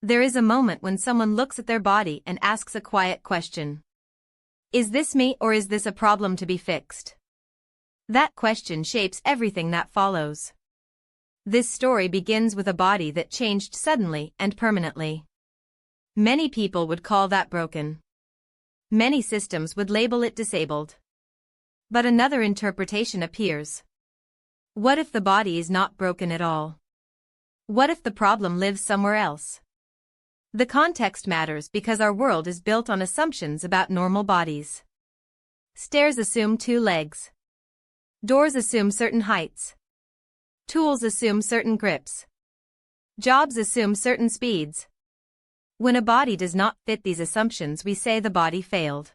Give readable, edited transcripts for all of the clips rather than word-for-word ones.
There is a moment when someone looks at their body and asks a quiet question. Is this me, or is this a problem to be fixed? That question shapes everything that follows. This story begins with a body that changed suddenly and permanently. Many people would call that broken. Many systems would label it disabled. But another interpretation appears. What if the body is not broken at all? What if the problem lives somewhere else? The context matters because our world is built on assumptions about normal bodies. Stairs assume 2 legs. Doors assume certain heights. Tools assume certain grips. Jobs assume certain speeds. When a body does not fit these assumptions, we say the body failed.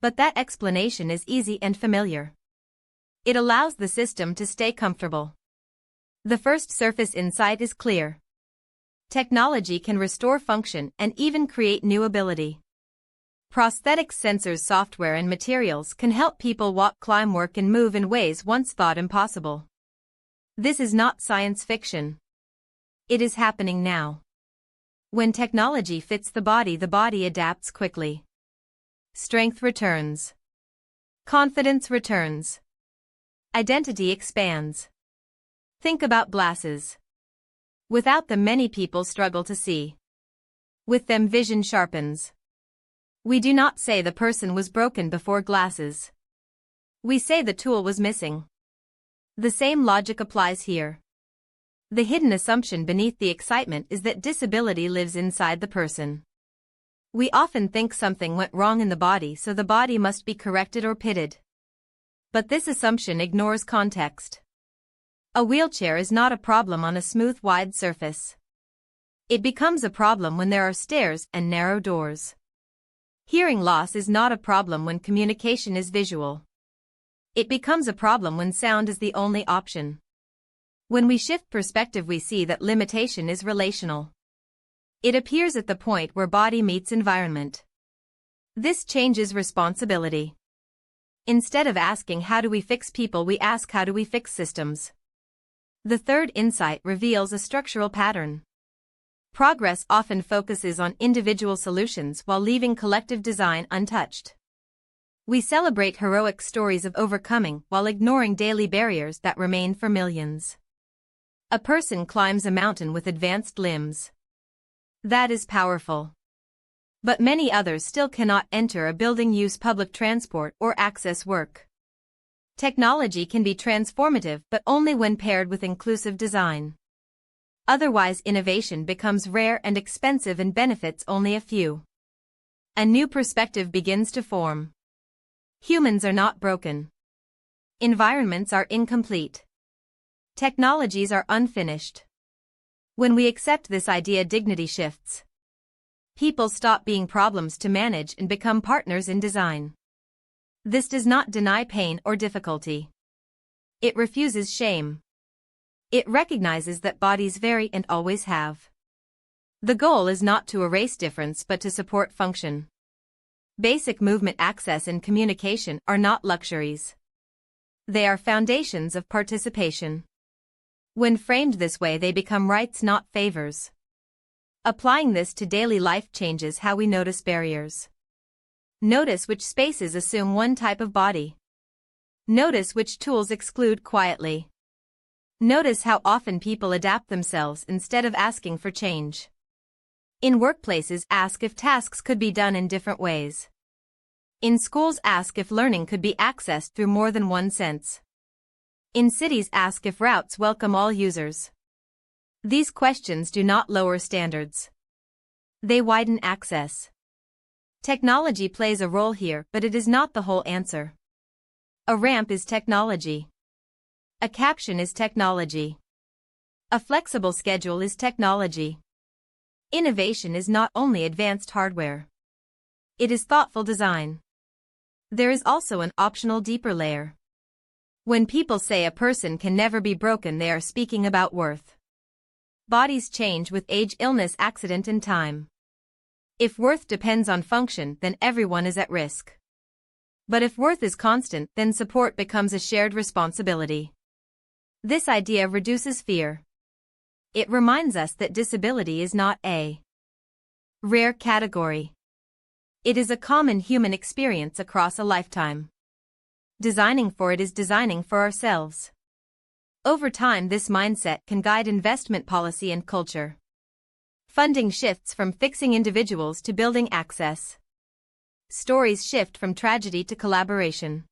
But that explanation is easy and familiar. It allows the system to stay comfortable. The first surface insight is clear. Technology can restore function and even create new ability. Prosthetics, sensors, software, and materials can help people walk, climb, work, and move in ways once thought impossible. This is not science fiction. It is happening now. When technology fits the body adapts quickly. Strength returns. Confidence returns. Identity expands. Think about glasses. Without them, many people struggle to see. With them, vision sharpens. We do not say the person was broken before glasses. We say the tool was missing. The same logic applies here. The hidden assumption beneath the excitement is that disability lives inside the person. We often think something went wrong in the body, so the body must be corrected or pitted. But this assumption ignores context. A wheelchair is not a problem on a smooth, wide surface. It becomes a problem when there are stairs and narrow doors. Hearing loss is not a problem when communication is visual. It becomes a problem when sound is the only option. When we shift perspective, we see that limitation is relational. It appears at the point where body meets environment. This changes responsibility. Instead of asking how do we fix people, we ask how do we fix systems. The third insight reveals a structural pattern. Progress often focuses on individual solutions while leaving collective design untouched. We celebrate heroic stories of overcoming while ignoring daily barriers that remain for millions. A person climbs a mountain with advanced limbs. That is powerful. But many others still cannot enter a building, use public transport, or access work. Technology can be transformative, but only when paired with inclusive design. Otherwise, innovation becomes rare and expensive and benefits only a few. A new perspective begins to form. Humans are not broken. Environments are incomplete. Technologies are unfinished. When we accept this idea, dignity shifts. People stop being problems to manage and become partners in design. This does not deny pain or difficulty. It refuses shame. It recognizes that bodies vary and always have. The goal is not to erase difference but to support function. Basic movement, access, and communication are not luxuries. They are foundations of participation. When framed this way, they become rights, not favors. Applying this to daily life changes how we notice barriers. Notice which spaces assume one type of body. Notice which tools exclude quietly. Notice how often people adapt themselves instead of asking for change. In workplaces, ask if tasks could be done in different ways. In schools, ask if learning could be accessed through more than one sense. In cities, ask if routes welcome all users. These questions do not lower standards. They widen access. Technology plays a role here, but it is not the whole answer. A ramp is technology. A caption is technology. A flexible schedule is technology. Innovation is not only advanced hardware. It is thoughtful design. There is also an optional, deeper layer. When people say a person can never be broken, they are speaking about worth. Bodies change with age, illness, accident, and time. If worth depends on function, then everyone is at risk. But if worth is constant, then support becomes a shared responsibility. This idea reduces fear. It reminds us that disability is not a Rare category. It is a common human experience across a lifetime. Designing for it is designing for ourselves. Over time, this mindset can guide investment policy and culture. Funding shifts from fixing individuals to building access. Stories shift from tragedy to collaboration.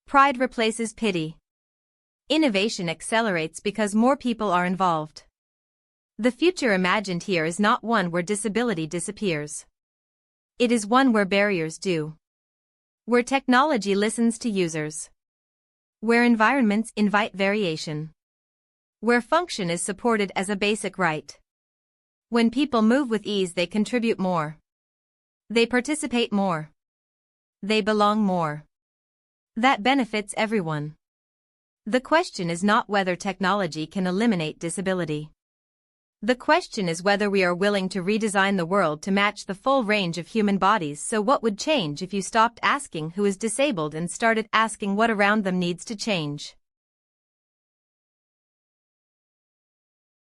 Pride replaces pity. Innovation accelerates because more people are involved. The future imagined here is not one where disability disappears. It is one where barriers do. Where technology listens to users. Where environments invite variation. Where function is supported as a basic right. When people move with ease, they contribute more. They participate more. They belong more. That benefits everyone. The question is not whether technology can eliminate disability. The question is whether we are willing to redesign the world to match the full range of human bodies. So what would change if you stopped asking who is disabled and started asking what around them needs to change?